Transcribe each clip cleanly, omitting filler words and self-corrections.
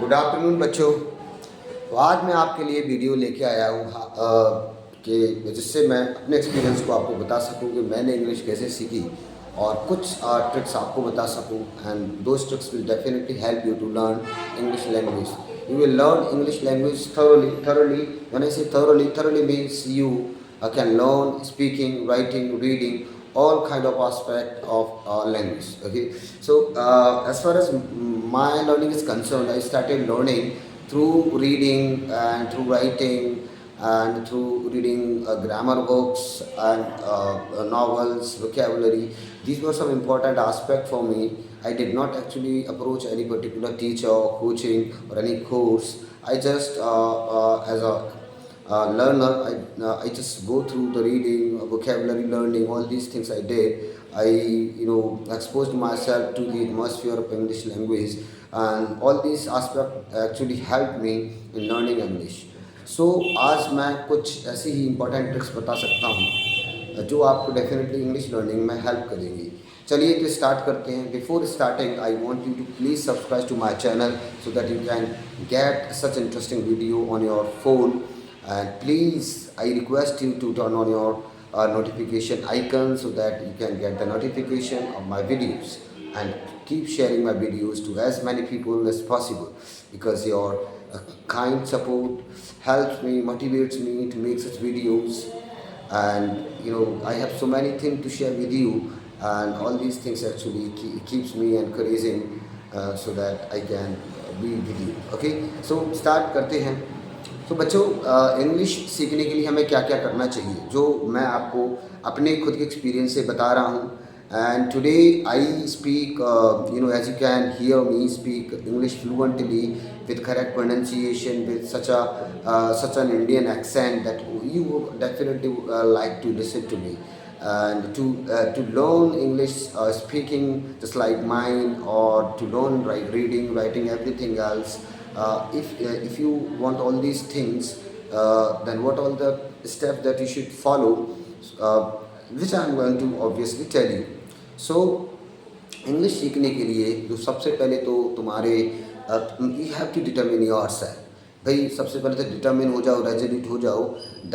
Good afternoon बच्चों। तो आज मैं आपके लिए वीडियो लेके आया हूँ कि जिससे मैं अपने एक्सपीरियंस को आपको बता सकूँ कि मैंने इंग्लिश कैसे सीखी और कुछ ट्रिक्स आपको बता सकूँ। And those tricks will definitely help you to learn English language. You will learn English language thoroughly. When I say thoroughly means you can learn speaking, writing, reading, all kind of aspect of language. Okay, so as far as my learning is concerned, I started learning through reading and through writing and through reading grammar books and novels, vocabulary. These were some important aspect for me. I did not actually approach any particular teacher or coaching or any course. I just as a learner, I just go through the reading, vocabulary learning, all these things I did. I exposed myself to the atmosphere of English language, and all these aspects actually helped me in learning English. So आज मैं कुछ ऐसी ही important tricks बता सकता हूँ जो आपको definitely English learning में हेल्प करेंगी. चलिए तो स्टार्ट करते हैं. Before starting I want you to please subscribe to my channel so that you can get such interesting video on your phone. And please, I request you to turn on your notification icon so that you can get the notification of my videos, and keep sharing my videos to as many people as possible, because your kind support helps me, motivates me to make such videos. And I have so many things to share with you, and all these things actually keeps me encouraging so that I can be with you. Okay, so start करते हैं. तो बच्चों, English सीखने के लिए हमें क्या क्या करना चाहिए, जो मैं आपको अपने खुद के एक्सपीरियंस से बता रहा हूँ. And today I speak as you can hear me speak English fluently with correct pronunciation, with such an Indian accent that you would definitely like to listen to me. And to learn English speaking just like mine, or to learn reading, writing, everything else. If you want all these things, then what all the steps that you should follow, which I am going to obviously tell you. So English सीखने के लिए जो सबसे पहले तो तुम्हारे you have to determine yourself. भाई सबसे पहले तो डिटर्मिन हो जाओ, रेजोल्यूट हो जाओ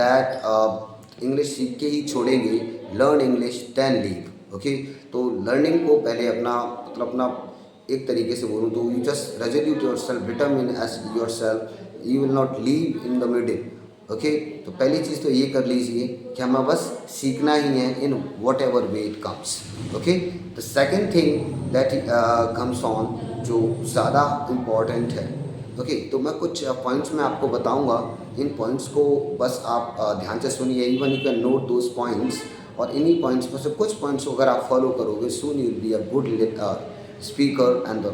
दैट इंग्लिश सीख के ही छोड़ेंगे. Learn English then leave. Okay, तो लर्निंग को पहले अपना एक तरीके से बोलूँ तो you just resolute yourself, determine as yourself, you will not leave in the middle. Okay, तो पहली चीज़ तो ये कर लीजिए कि हमें बस सीखना ही है in what ever way it comes. Okay, the second thing that comes on, जो ज़्यादा इम्पॉर्टेंट है. ओके, तो मैं कुछ पॉइंट्स में आपको बताऊंगा. इन पॉइंट्स को बस आप ध्यान से सुनिए. Even you can note those points, और इन्हीं पॉइंट्स में से कुछ पॉइंट्स को अगर आप फॉलो करोगे, soon you will be a good speaker and the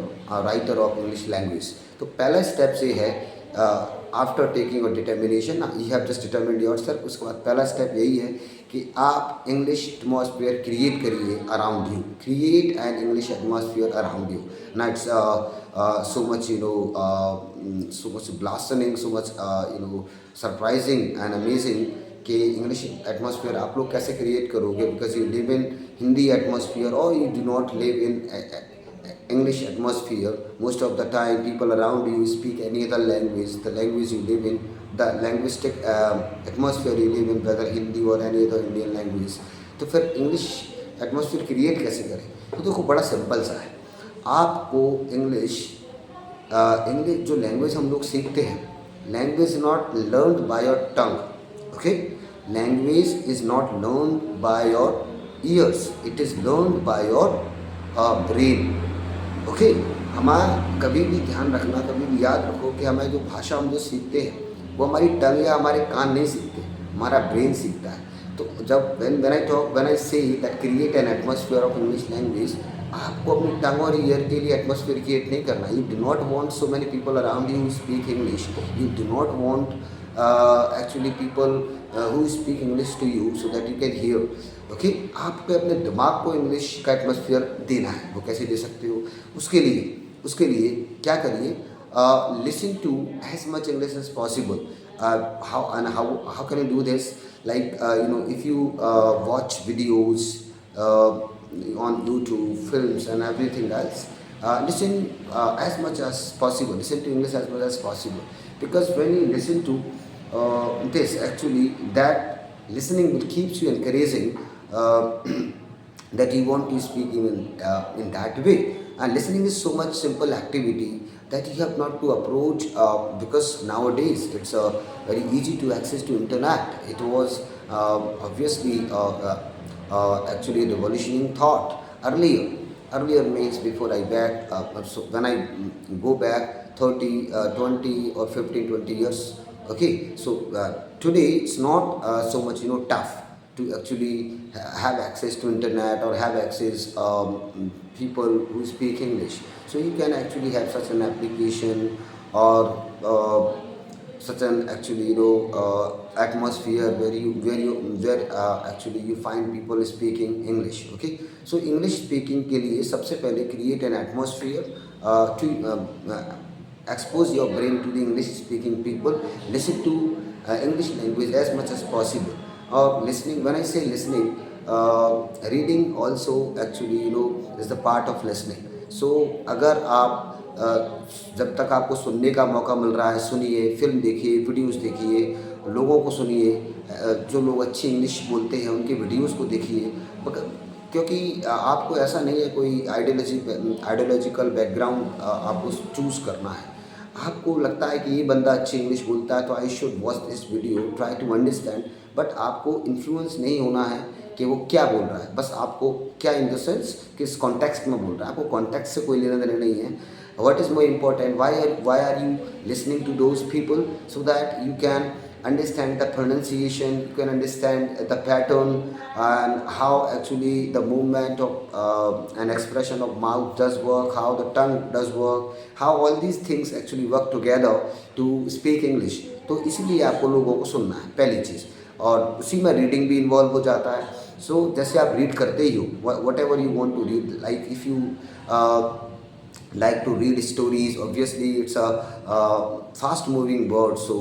writer of English language. तो पहला स्टेप ये है, after taking a determination, you have just determined yourself. उसके बाद पहला स्टेप यही है कि आप इंग्लिश एटमॉस्फेयर क्रिएट करिए around you. Create an English atmosphere around you. Not so much so much blossoming, so much surprising and amazing कि English atmosphere आप लोग कैसे क्रिएट करोगे, because you live in Hindi atmosphere और you do not live in English atmosphere. Most of the time people around you speak any other language, the language you live in, the linguistic atmosphere you live in, whether Hindi or any other Indian language. तो फिर English atmosphere create कैसे करें? तो देखो बड़ा simple सा है. आपको इंग्लिश जो लैंग्वेज हम लोग सीखते हैं, language is not learned by your tongue. Okay, language is not learned by your ears, it is learned by your brain. Okay, हमारा कभी भी ध्यान रखना, कभी भी याद रखो कि हमें जो भाषा हम जो सीखते हैं वो हमारी टंग या हमारे कान नहीं सीखते, हमारा ब्रेन सीखता है. तो जब when I say that create an atmosphere of English language, आपको अपनी टंग और ईयर के लिए एटमॉस्फेयर क्रिएट नहीं करना. You do not want so many people around you speak English. You do not want actually people who speak English to you so that you can hear. Okay, आपको अपने दिमाग को English का atmosphere देना है. वो कैसे दे सकते हो? उसके लिए क्या करिए, listen to as much English as possible. How can you do this? Like if you watch videos on YouTube, films and everything else, listen as much as possible. Listen to English as much as possible, because when you listen to this, actually, that listening will keeps you encouraging that you want to speak in that way. And listening is so much simple activity that you have not to approach, because nowadays it's very easy to access to internet. It was obviously actually a revolutioning thought earlier means before I back, so when I go back 30 20 or 15 20 years. Okay, so today it's not so much tough to actually have access to internet or have access people who speak English. So you can actually have such an application, or such an actually atmosphere where actually you find people speaking English. Okay, so English speaking के लिए सबसे पहले create an atmosphere to expose your brain to the English speaking people. Listen to English language as much as possible. Or listening, when I say listening, reading also actually is the part of listening. So अगर आप जब तक आपको सुनने का मौका मिल रहा है, सुनिए, फिल्म देखिए, वीडियोस देखिए, लोगों को सुनिए, जो लोग अच्छी इंग्लिश बोलते हैं उनके वीडियोस को देखिए, क्योंकि आपको ऐसा नहीं है कोई आइडियोलॉजिकल बैकग्राउंड आपको चूज़ करना है। आपको लगता है कि ये बंदा अच्छी इंग्लिश बोलता है तो I should watch this video, try to understand, but आपको इन्फ्लुएंस नहीं होना है कि वो क्या बोल रहा है, बस आपको क्या इन द सेंस किस कॉन्टेक्स्ट में बोल रहा है, आपको कॉन्टेक्स्ट से कोई लेना देना नहीं है। What is more important, why are you listening to those people, so that you can understand the pronunciation, you can understand the pattern, and how actually the movement of an expression of mouth does work, how the tongue does work, how all these things actually work together to speak English. तो इसीलिए आपको लोगों को सुनना है पहली चीज़, और उसी में रीडिंग भी इन्वॉल्व हो जाता है। सो जैसे आप रीड करते ही हो, whatever you want to read, like if you like to read stories, obviously it's a fast moving world, so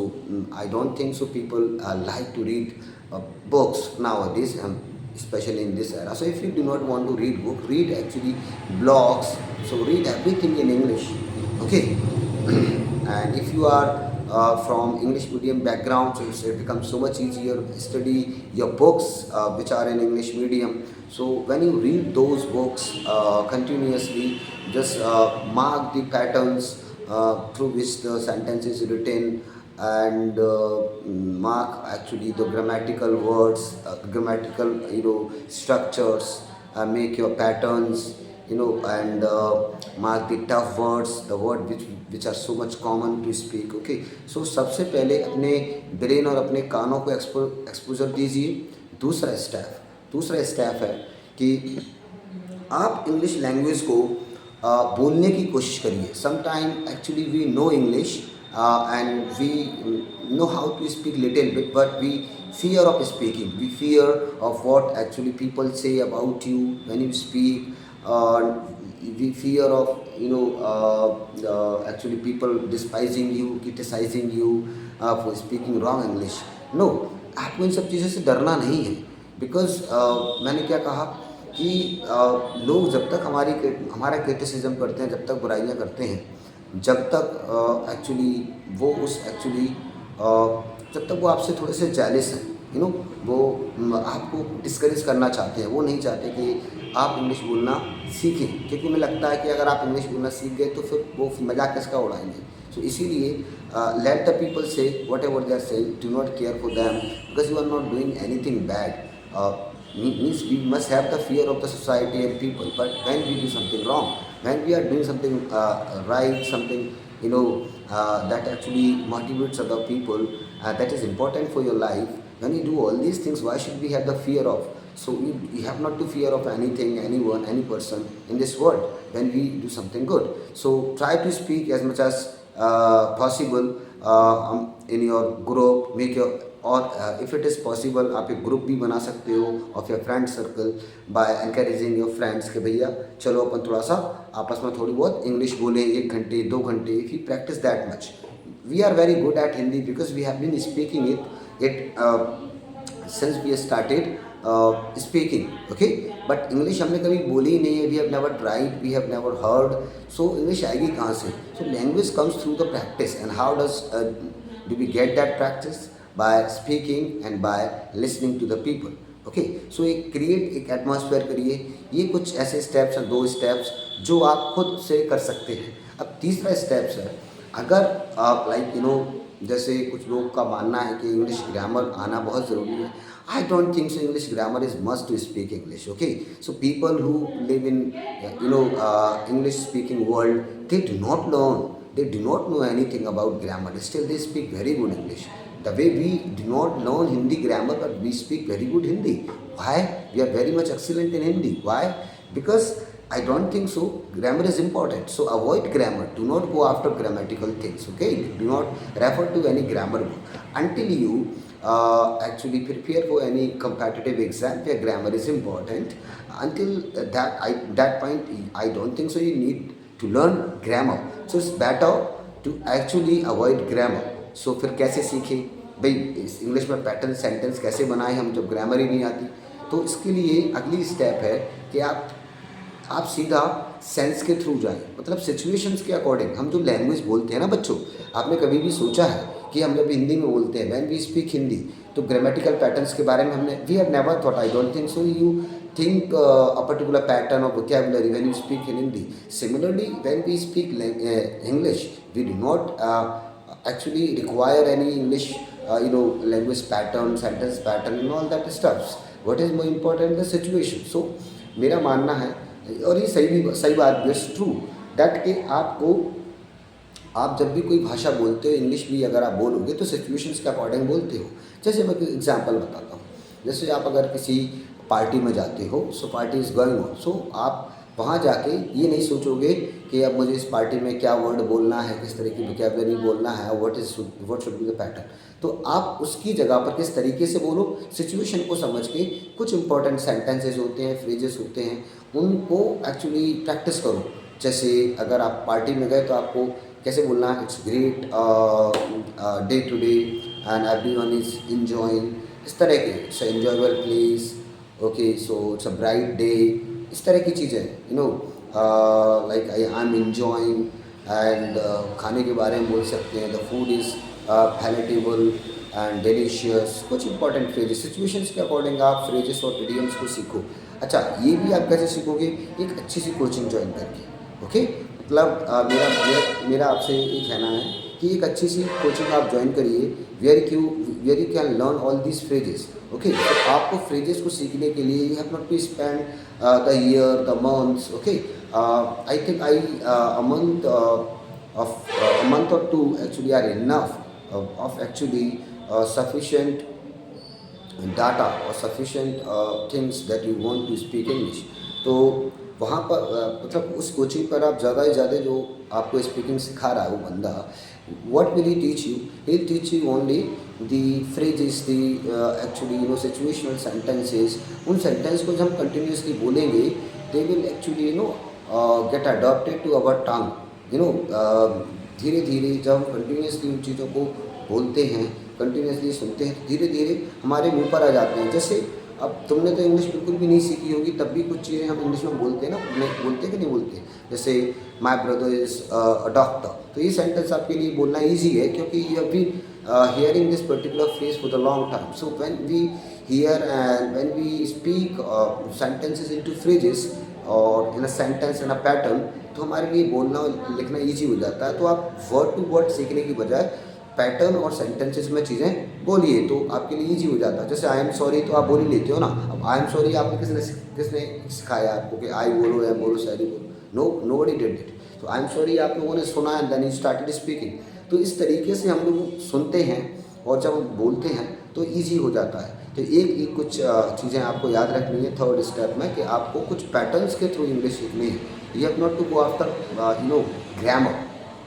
I don't think so people like to read books nowadays, especially in this era. So if you do not want to read book, read actually blogs, so read everything in English. Okay. And if you are from English medium background, so it becomes so much easier. Study your books which are in English medium. So when you read those books continuously, just mark the patterns through which the sentence is written, and mark actually the grammatical words, grammatical structures, make your patterns, and mark the tough words, the word which are so much common to speak. Okay, so सबसे पहले अपने brain और अपने कानों को exposure दीजिए। दूसरा step है कि आप इंग्लिश लैंग्वेज को बोलने की कोशिश करिए। Sometime actually we know English and we know how to speak little bit, but we fear of speaking, we fear of what actually people say about you when you speak, we fear of actually people despising you, criticizing you for speaking wrong English. No, आपको इन सब चीज़ों से डरना नहीं है, because मैंने क्या कहा कि लोग जब तक हमारा क्रिटिसिज्म करते हैं, जब तक बुराइयां करते हैं, जब तक एक्चुअली वो जब तक वो आपसे थोड़े से जेलस हैं, वो आपको डिस्करेज करना चाहते हैं, वो नहीं चाहते कि आप इंग्लिश बोलना सीखें, क्योंकि उन्हें लगता है कि अगर आप इंग्लिश बोलना सीख गए तो फिर वो मजाक किसका उड़ाएंगे। सो इसीलिए let the people say whatever they are saying, do not care for them, because you are not doing anything bad. Means we must have the fear of the society and people, but when we do something wrong, when we are doing something right, something that actually motivates other people, that is important for your life, when you do all these things, why should we have the fear of? So we have not to fear of anything, anyone, any person in this world when we do something good. So try to speak as much as possible in your group, make your, और if it is possible आप एक group भी बना सकते हो of your friend circle by encouraging your friends कि भैया चलो अपन थोड़ा सा आपस में थोड़ी बहुत इंग्लिश बोलें, 1 घंटे 2 घंटे, if you practice that much. We are very good at Hindi because we have been speaking it since we started speaking, okay. But English हमने कभी बोली ही नहीं है, we have never tried, we have never heard, so English आएगी कहाँ से? So language comes through the practice, and how does do we get that practice? By speaking and by listening to the people, okay. सो एक create एक atmosphere करिए। ये कुछ ऐसे steps हैं, 2 स्टेप्स जो आप खुद से कर सकते हैं। अब तीसरा स्टेप्स है, अगर आप लाइक जैसे कुछ लोग का मानना है कि इंग्लिश ग्रामर आना बहुत ज़रूरी है। I don't think so. English grammar is must to speak English, okay. So people who live in English speaking world, they do not learn, they do not know anything about grammar, still they speak very good English. The way we do not learn Hindi grammar, but we speak very good Hindi. Why? We are very much excellent in Hindi. Why? Because I don't think so. Grammar is important. So avoid grammar. Do not go after grammatical things. Okay? Do not refer to any grammar book until you actually prepare for any competitive exam where grammar is important. Until that point, I don't think so. You need to learn grammar. So it's better to actually avoid grammar. सो फिर कैसे सीखें भाई इस English में pattern sentence कैसे बनाएं हम जब ग्रामर ही नहीं आती? तो इसके लिए अगली स्टेप है कि आप सीधा सेंस के थ्रू जाएं, मतलब सिचुएशंस के अकॉर्डिंग। हम जो लैंग्वेज बोलते हैं ना बच्चों, आपने कभी भी सोचा है कि हम जब हिंदी में बोलते हैं, व्हेन वी स्पीक हिंदी, तो ग्रामेटिकल पैटर्न्स के बारे में हमने we have never thought, I don't think so you think a particular pattern of vocabulary when you speak in Hindi. Similarly, when we speak English, we do not actually require any English language pattern, sentence pattern and all that stuff. What is more important? The situation. So मेरा मानना है, और ये सही बात, it's true that कि आप जब भी कोई भाषा बोलते हो, इंग्लिश भी अगर आप बोलोगे तो सिचुएशंस के अकॉर्डिंग बोलते हो। जैसे मैं एग्जांपल बताता हूँ, जैसे आप अगर किसी पार्टी में जाते हो, सो पार्टी इज़ गोइंग ऑन, सो आप वहाँ जाके ये नहीं सोचोगे कि अब मुझे इस पार्टी में क्या वर्ड बोलना है, किस तरह की वोकैबुलरी बोलना है, what should be the pattern. तो आप उसकी जगह पर किस तरीके से बोलो, सिचुएशन को समझ के कुछ इंपॉर्टेंट सेंटेंसेस होते हैं, फ्रेजेस होते हैं, उनको एक्चुअली प्रैक्टिस करो। जैसे अगर आप पार्टी में गए तो आपको कैसे बोलना है, it's great day today and everyone is enjoying, इस तरह के, it's enjoyable place, okay, so it's a bright day, इस तरह की चीज़ें like I am enjoying. And खाने के बारे में बोल सकते हैं, the food is palatable and delicious. कुछ इंपॉर्टेंट फ्रेजेस, सिचुएशंस के अकॉर्डिंग आप फ्रेजेस और इडियम्स को सीखो। अच्छा, ये भी आप कैसे सीखोगे? एक अच्छी सी कोचिंग ज्वाइन करके, ओके। मतलब मेरा आपसे ये कहना है कि एक अच्छी सी कोचिंग आप ज्वाइन करिए, where you can learn all these phrases, okay. तो आपको फ्रेजेस को सीखने के लिए you have not to spend the year, the months, okay. I think a month or two actually are enough of actually sufficient data or sufficient things that you want to speak English. तो वहाँ पर मतलब उस coaching पर आप ज़्यादा से ज़्यादा जो आपको स्पीकिंग सिखा रहा है वो बंदा, what will he teach you? He'll teach you only the phrases, the actually situational sentences. उन सेंटेंस को जब हम कंटिन्यूसली बोलेंगे, they will actually get adopted to our tongue. धीरे धीरे जब हम कंटिन्यूसली उन चीज़ों को बोलते हैं, कंटिन्यूसली सुनते हैं, धीरे धीरे हमारे मुंह पर आ जाते हैं। जैसे अब तुमने तो इंग्लिश बिल्कुल भी नहीं सीखी होगी, तब भी कुछ चीज़ें हम इंग्लिश में बोलते हैं ना, बोलते हैं कि नहीं बोलते? जैसे my brother is a doctor, तो ये सेंटेंस आपके लिए बोलना ईजी है क्योंकि you have been hearing this particular phrase for the long time. So when we hear and when we speak sentences into phrases और in a sentence in a pattern, तो हमारे लिए बोलना और लिखना ईजी हो जाता है। तो आप वर्ड टू वर्ड सीखने की बजाय पैटर्न और सेंटेंसेस में चीज़ें बोलिए तो आपके लिए ईजी हो जाता है। जैसे आई एम सॉरी तो आप बोल ही लेते हो ना। अब आई एम सॉरी आपने किसने सिखाया आपको कि आई बोलो, एम बोलो, सॉरी बोलो? Nobody did it. तो आई एम सॉरी आप लोगों ने सुना and then you started speaking. तो इस तरीके से हम लोग सुनते हैं और जब हम बोलते हैं तो ईजी हो जाता है। तो एक कुछ चीज़ें आपको याद रखनी है थर्ड स्टेप में कि आपको कुछ पैटर्न्स के थ्रू इंग्लिश सीखनी है। You have not to go after grammar,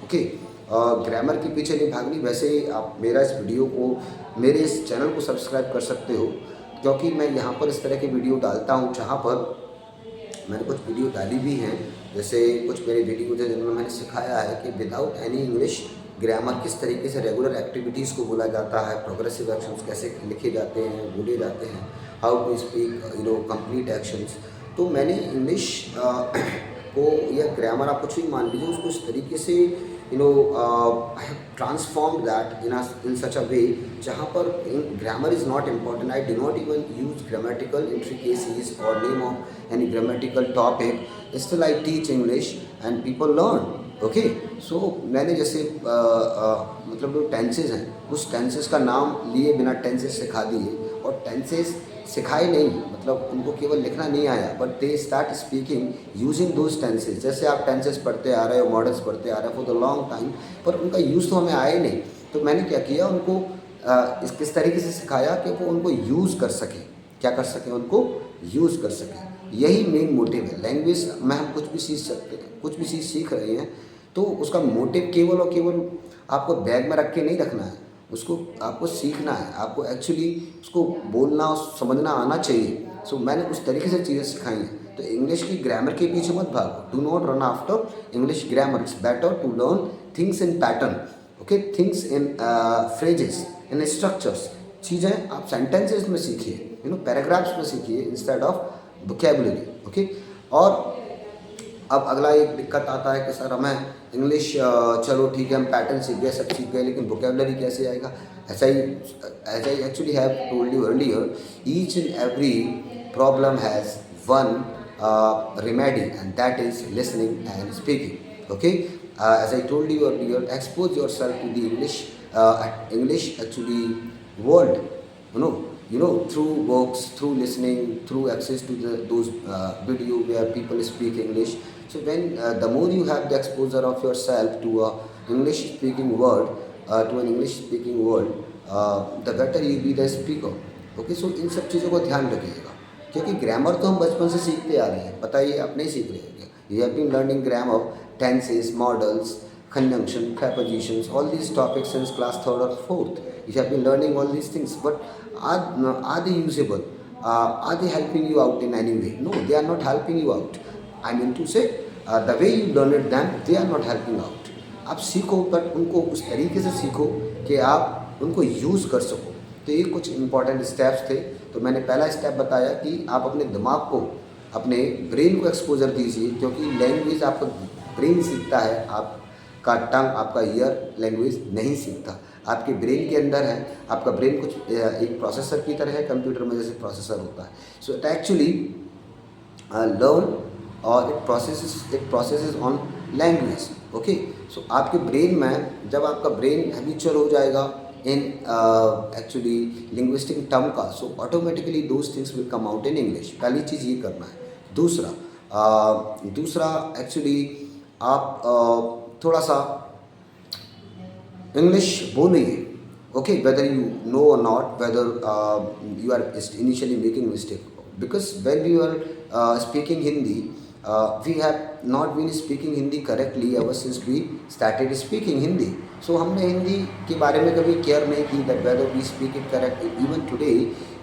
okay. Grammar के पीछे नहीं भागनी। वैसे आप मेरा इस वीडियो को, मेरे इस चैनल को सब्सक्राइब कर सकते हो क्योंकि मैं यहाँ पर इस तरह के वीडियो डालता हूँ जहाँ पर मैंने कुछ वीडियो डाली भी हैं। जैसे कुछ मेरे वीडियो थे जिनमें मैंने सिखाया है कि विदाउट एनी इंग्लिश ग्रामर किस तरीके से रेगुलर एक्टिविटीज़ को बोला जाता है, प्रोग्रेसिव एक्शंस कैसे लिखे जाते हैं, बोले जाते हैं, how to speak complete actions. तो मैंने इंग्लिश को या ग्रामर आप कुछ भी मान लीजिए उसको इस तरीके से I have transformed that in such a way जहाँ पर grammar is not important. I do not even use grammatical intricacies और name of any grammatical topic, still I teach English and people learn. Okay, so मैंने जैसे मतलब जो tenses हैं उस tenses का नाम लिए बिना टेंसेज सिखा दिए, और टेंसेज सिखाए नहीं मतलब उनको केवल लिखना नहीं आया, but they start speaking using those tenses. जैसे आप टेंसेज पढ़ते आ रहे हो, मॉडल्स पढ़ते आ रहे हो फॉर द लॉन्ग टाइम, पर उनका यूज़ तो हमें आया ही नहीं। तो मैंने क्या किया, उनको किस तरीके से सिखाया कि वो उनको यूज़ कर सकें, क्या कर सकें, उनको यूज़ कर सकें। यही मेन मोटिव है। लैंग्वेज में हम कुछ भी सीख सकते हैं, कुछ भी चीज़ सीख रहे हैं तो उसका मोटिव केवल और केवल आपको बैग में रख के नहीं रखना है, उसको आपको सीखना है, आपको एक्चुअली उसको बोलना और समझना आना चाहिए। सो मैंने उस तरीके से चीज़ें सिखाई हैं। तो इंग्लिश की ग्रामर के पीछे मत भागो, do not run after English grammar, it's better to learn things in pattern, okay, things in phrases, in structures. चीज़ें आप सेंटेंसेस में सीखिए, पैराग्राफ्स में सीखिए इंस्टेड ऑफ वोकैबुलरी, ओके। और अब अगला एक दिक्कत आता है कि सर हमें इंग्लिश चलो ठीक है हम पैटर्न सीख गए, सब सीख गए, लेकिन वोकैबुलरी कैसे आएगा। ऐसा ही as I actually have told you earlier, each and every problem has one remedy, and that is listening and speaking, okay. As I told you earlier, expose yourself to the English actually world, through books, through listening, through access to those video where people speak English. So when the more you have the exposure of yourself to a English speaking world, to an English speaking world, the better you be the speaker, okay. So इन सब चीज़ों को ध्यान रखिएगा, क्योंकि grammar तो हम बचपन से सीखते आ रहे हैं, बताइए आप नहीं सीख रहे हैं क्या? You have been learning grammar, tenses, modals, conjunction, prepositions, all these topics since class 3rd or 4th. You have been learning all these things, but are they usable? Are they helping you out in any way? No, they are not helping you out. I mean to say, the way you learned them, they are not helping out. आप सीखो, but उनको उस तरीके से सीखो कि आप उनको यूज़ कर सको। तो ये कुछ इंपॉर्टेंट स्टेप्स थे। तो मैंने पहला स्टेप बताया कि आप अपने दिमाग को, अपने ब्रेन को एक्सपोजर दीजिए, क्योंकि लैंग्वेज आपका ब्रेन सीखता है, आपका टंग, आपका ईयर लैंग्वेज नहीं सीखता। आपके ब्रेन के अंदर है, आपका ब्रेन कुछ एक प्रोसेसर की तरह है, कंप्यूटर में जैसे प्रोसेसर होता है। सो इट एक्चुअली लर्न और it processes on language, okay. So आपके ब्रेन में जब आपका ब्रेन हैबिचुअल हो जाएगा in actually linguistic term का, so automatically those things will come out in English। पहली चीज़ ये करना है। दूसरा एक्चुअली आप थोड़ा सा इंग्लिश बोलिए, okay, whether you know or not, whether you are initially making mistake, because when we were speaking Hindi, we have not been speaking Hindi correctly ever since we started speaking Hindi. So हमने हिंदी के बारे में कभी care नहीं की that whether we speak it correct. Even today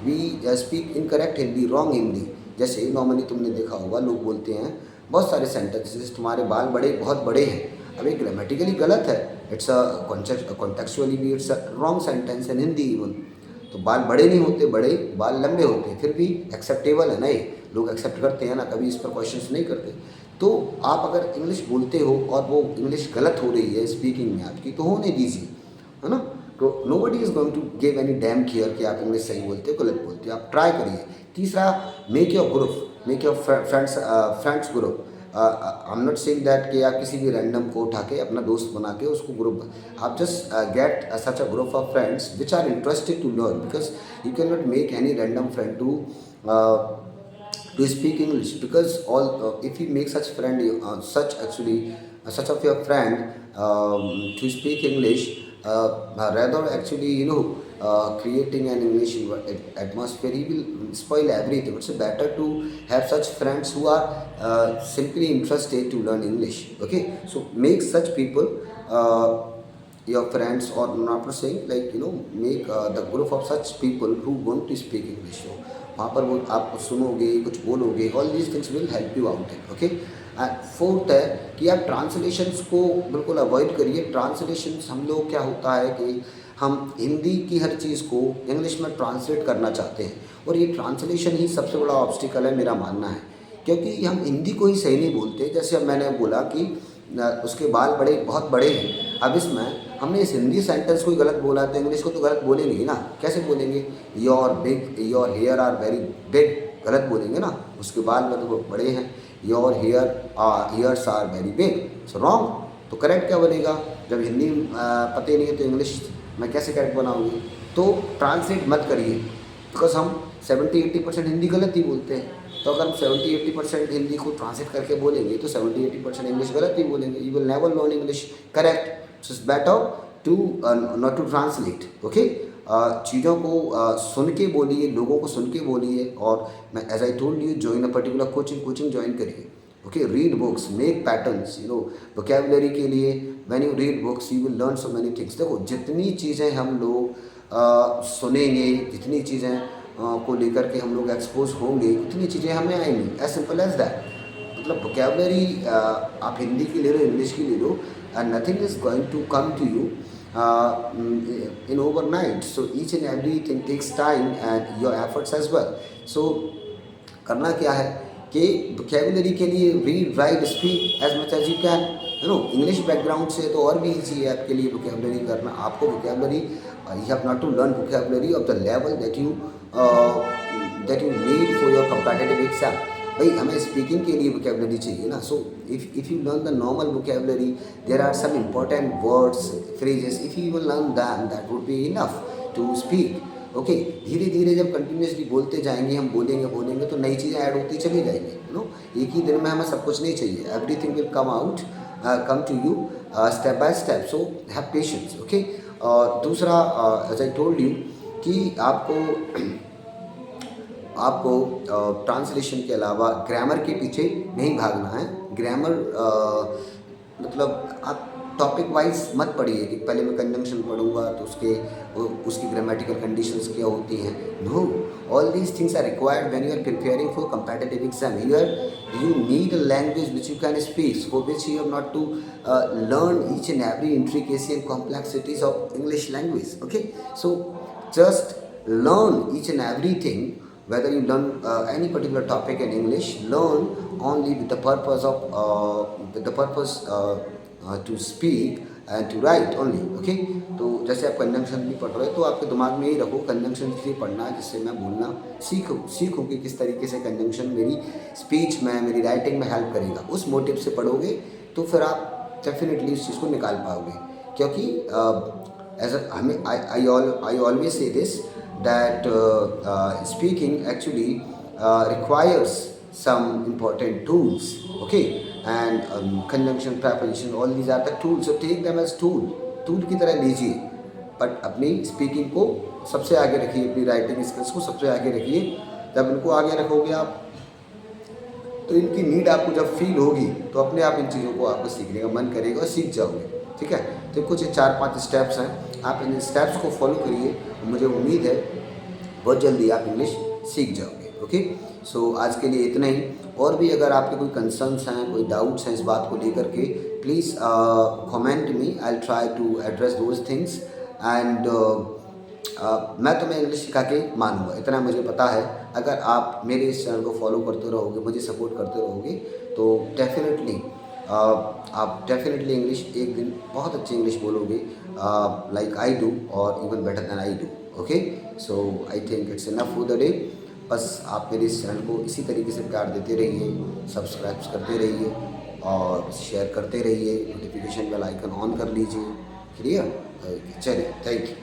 we speak incorrect Hindi, wrong Hindi. जैसे normally तुमने देखा होगा लोग बोलते हैं बहुत सारे सेंटेंसेस, तुम्हारे बाल बड़े बहुत बड़े हैं। अब ये ग्रामेटिकली गलत है, इट्स अ कॉन्टेक्चुअली भी it's a wrong sentence in Hindi even. तो बाल बड़े नहीं होते, बड़े बाल लंबे होते, फिर भी एक्सेप्टेबल है ना, ये लोग एक्सेप्ट करते हैं ना, कभी इस पर क्वेश्चंस नहीं करते। तो आप अगर इंग्लिश बोलते हो और वो इंग्लिश गलत हो रही है स्पीकिंग में आपकी, तो होने दीजिए, है ना। तो nobody is going to give any damn care कि आप इंग्लिश सही बोलते हो गलत बोलते हो, आप ट्राई करिए। तीसरा, make your group, make your friends group. I am not saying that कि आप किसी भी रैंडम को उठा के अपना दोस्त बना के उसको ग्रुप, आप just get such a group of friends which are interested to learn, because you can not make any random friend to speak English, because all if you make such friend such of your friend to speak English, rather actually creating an English atmosphere, he will spoil everything. It's better to have such friends who are simply interested to learn English, okay. So make such people your friends, or not saying like make the group of such people who want to speak English। So वहाँ पर वो आप सुनोगे, कुछ बोलोगे, all these things will help you out, okay. Fourth है कि आप ट्रांसलेशंस को बिल्कुल अवॉइड करिए। ट्रांसलेशंस हम लोग क्या होता है कि हम हिंदी की हर चीज़ को इंग्लिश में ट्रांसलेट करना चाहते हैं, और ये ट्रांसलेशन ही सबसे बड़ा ऑब्स्टिकल है मेरा मानना है, क्योंकि हम हिंदी को ही सही नहीं बोलते। जैसे अब मैंने बोला कि उसके बाल बड़े बहुत बड़े हैं, अब इसमें हमने इस हिंदी सेंटेंस को ही गलत बोला तो इंग्लिश को तो गलत बोलेंगे ही ना। कैसे बोलेंगे? Your hair are very big, गलत बोलेंगे ना, उसके बाल मतलब बड़े हैं। Your hairs are very big, so wrong. तो करेक्ट क्या बनेगा? जब हिंदी पता ही नहीं है तो इंग्लिश मैं कैसे करेक्ट बनाऊंगी? तो ट्रांसलेट मत करिए, बिकॉज हम 70-80% हिंदी गलत ही बोलते हैं। तो अगर हम 70-80% हिंदी को ट्रांसलेट करके बोलेंगे तो 70-80% इंग्लिश गलत ही बोलेंगे। You will never learn English correct. So it's better to not to translate, okay. चीज़ों को सुन के बोलिए, लोगों को सुन के बोलिए, और मैं as I told you join a particular coaching join करिए, okay. Read books, make patterns, you know, vocabulary के लिए when you read books you will learn so many things. देखो जितनी चीज़ें हम लोग सुनेंगे, जितनी चीज़ें को लेकर के हम लोग एक्सपोज होंगे, उतनी चीज़ें हमें आएंगी, एज सिंपल एज दैट। मतलब वोकैबुलरी आप हिंदी की ले लो, इंग्लिश की ले लो, and nothing is going to come to you in overnight. So each and everything takes time and your efforts as well. So करना क्या है कि वोकैबुलरी के लिए read write speak as much as you can, you know. English background से तो और भी ईजी है आपके लिए वोकैबुलरी करना। आपको vocabulary you have not to learn vocabulary of the level that you need for your competitive exam. भाई हमें स्पीकिंग के लिए वोकैबुलरी चाहिए ना। So if you learn the normal vocabulary, there are some important words, phrases, if you will learn them that would be enough to speak, okay. धीरे धीरे जब continuously बोलते जाएंगे, हम बोलेंगे तो नई चीज़ें ऐड होती चली जाएंगी, यू नो। एक ही दिन में हमें सब कुछ नहीं चाहिए। Everything will come to you step by step. So have patience, okay. और दूसरा, एज आई टोल्ड यू कि आपको ट्रांसलेशन के अलावा ग्रामर के पीछे नहीं भागना है। ग्रामर मतलब आप टॉपिक वाइज मत पढ़िए कि पहले मैं कंजंक्शन पढ़ूंगा तो उसकी ग्रामेटिकल कंडीशंस क्या होती हैं। No, all these things are required when you are preparing for competitive exam. You need a language which you can speak, for which you have not to learn each and every intricacy and complexities of English language, okay. So just learn each and everything, whether you learn any particular topic in English, learn only with the purpose to speak and to write only, okay. तो जैसे आप conjunction भी पढ़ रहे हो तो आपके दिमाग में ही रखो कंजंक्शन इसलिए पढ़ना है जिससे मैं बोलना सीखूँ कि किस तरीके से कंजंक्शन मेरी स्पीच में, मेरी राइटिंग में हेल्प करेगा। उस मोटिव से पढ़ोगे तो फिर आप डेफिनेटली उस चीज़ को निकाल पाओगे। क्योंकि I always say this that speaking actually requires some important tools, okay, and conjunction, preposition, all these are the tools, so take them as tool की तरह लीजिए, बट अपनी स्पीकिंग को सबसे आगे रखिए, अपनी राइटिंग स्किल्स को सबसे आगे रखिए। जब इनको आगे रखोगे आप तो इनकी नीड आपको जब फील होगी तो अपने आप इन चीज़ों को आपको सीखने का मन करेगा और सीख जाओगे, ठीक है। तो कुछ 4-5 स्टेप्स हैं, आप इन स्टेप्स को फॉलो करिए, मुझे उम्मीद है बहुत जल्दी आप इंग्लिश सीख जाओगे, ओके। सो आज के लिए इतना ही। और भी अगर आपके कोई कंसर्न्स हैं, कोई डाउट्स हैं इस बात को लेकर के, please comment me, I will try to address those things, and मैं तुम्हें इंग्लिश सिखा के मानूंगा, इतना मुझे पता है। अगर आप मेरे इस चैनल को फॉलो करते रहोगे, मुझे सपोर्ट करते रहोगे, तो आप डेफिनेटली इंग्लिश एक दिन बहुत अच्छी इंग्लिश बोलोगे, लाइक आई डू, और even better than I do, okay. So I think it's enough for the day. बस आप मेरे इस चैनल को इसी तरीके से प्यार देते रहिए, सब्सक्राइब करते रहिए और शेयर करते रहिए, नोटिफिकेशन बेल आइकन ऑन कर लीजिए। क्लियर? चलिए, थैंक यू।